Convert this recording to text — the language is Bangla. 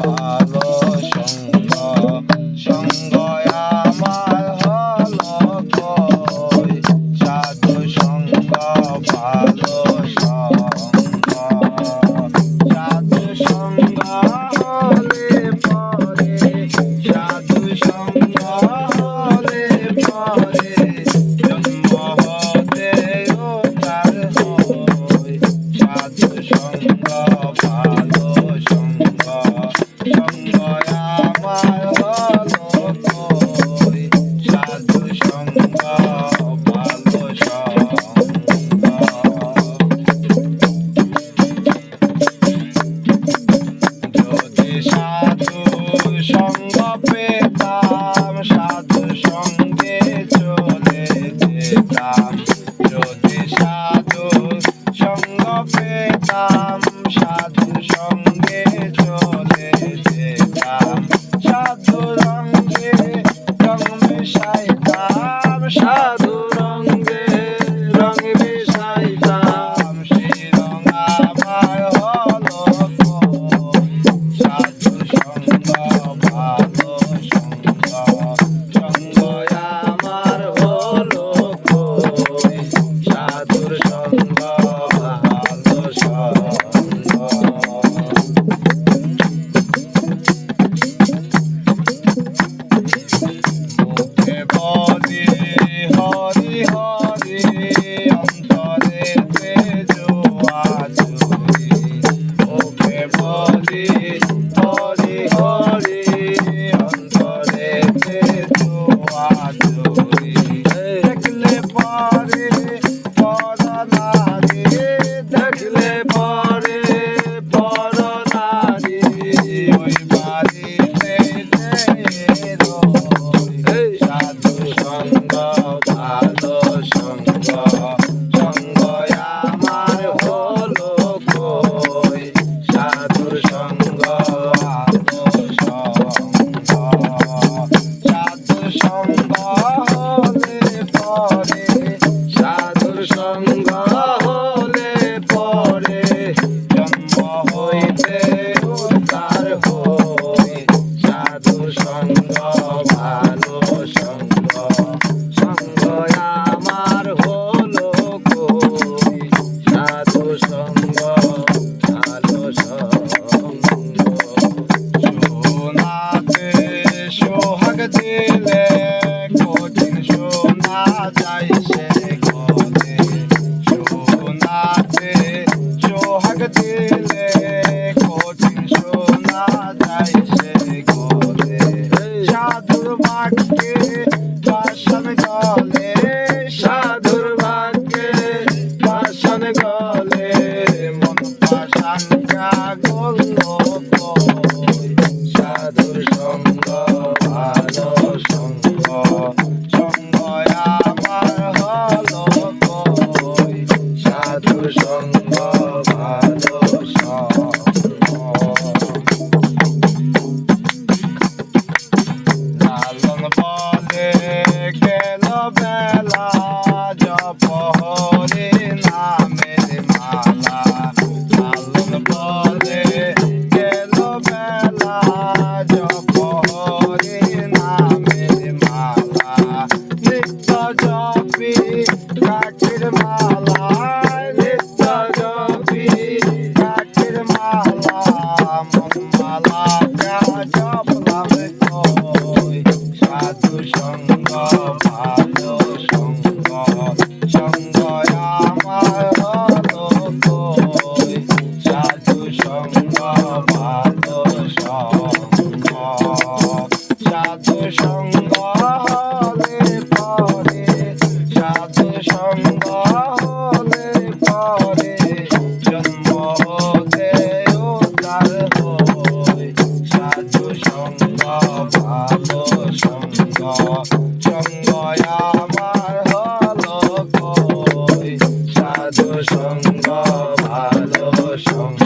ভালো সঙ্গ সঙ্গ আমার হলো কই সাধু সঙ্গ ভালো সঙ্গ সাধু সঙ্গ হলে পরে সাধু সঙ্গ হলে পরে জন্ম হতে উদ্ধার হয় সাধু সঙ্গ ভালো সঙ্গ সঙ্গ আমার হলো কই সাধু সঙ্গ ভালো সঙ্গ যদি সাধু সঙ্গ পেতাম সাধু সঙ্গে চলে যেতাম যদি সাধু সঙ্গ পেতাম সাধু সঙ্গে চলে যেতাম সাধু রঙ্গে রং মিশাইতাম সাধু রঙ্গে রং মিশাইতাম সেই রং আমার হলো সাধু সঙ্গ ভালো সঙ্গ সঙ্গ আমার হলো কই সাধুর সঙ্গ ভালো সঙ্গ মুখে বলি হরি হরি অন্তরেতে জোয়া চুরি মুখে বলি হরি হরি অন্তরেতে জোয়া চুরি দেখলে পরে পর নারী দেখলে পরে পর নারী ওই বাড়িতে সাধু সঙ্গ ভালো সঙ্গ সঙ্গ আমার হলো কই সাধুর সঙ্গ ভালো সঙ্গ সাধু সঙ্গ হলে পরে সাধুর সঙ্গ হলে পরে জন্ম হইতে উদ্ধার হই সাধু সঙ্গ ভালো সঙ্গ সঙ্গ আমার হলো কই সাধু সঙ্গ ভালো সঙ্গ সোনাতে সোহাগ দিলে কঠিন সোনা যায় সে গলে সোনাতে সোহাগ দিলে কঠিন সোনা যায় সে গলে সাধুর বাক্যে বাসন গলে সাধুর বাক্যে বাসন গলে মন পাশান গল কই সাধুর সঙ্গ ভালো সঙ্গ সঙ্গ আমার হলো কই সাধুর সঙ্গ ভালো সঙ্গ লালন বলে গেল বেলা জপ হরি নামের মালা লালন বলে গেল বেলা জপ হরি নামের মালা নিত্য জপি কাঠির মালা নিত্য জপি কাঠির মালা মন মালা জপলাম কই সাধু সঙ্গ ভালো সঙ্গ সঙ্গ আমার হলো কই সাধু সঙ্গ ভালো সঙ্গ সাধু সঙ্গ হলে পরে সাধু সঙ্গ হলে পরে জন্ম হতে উদ্ধার হই সাধু সঙ্গ ভালো সঙ্গ সঙ্গ আমার হলো কই সাধু সঙ্গ ভালো সঙ্গ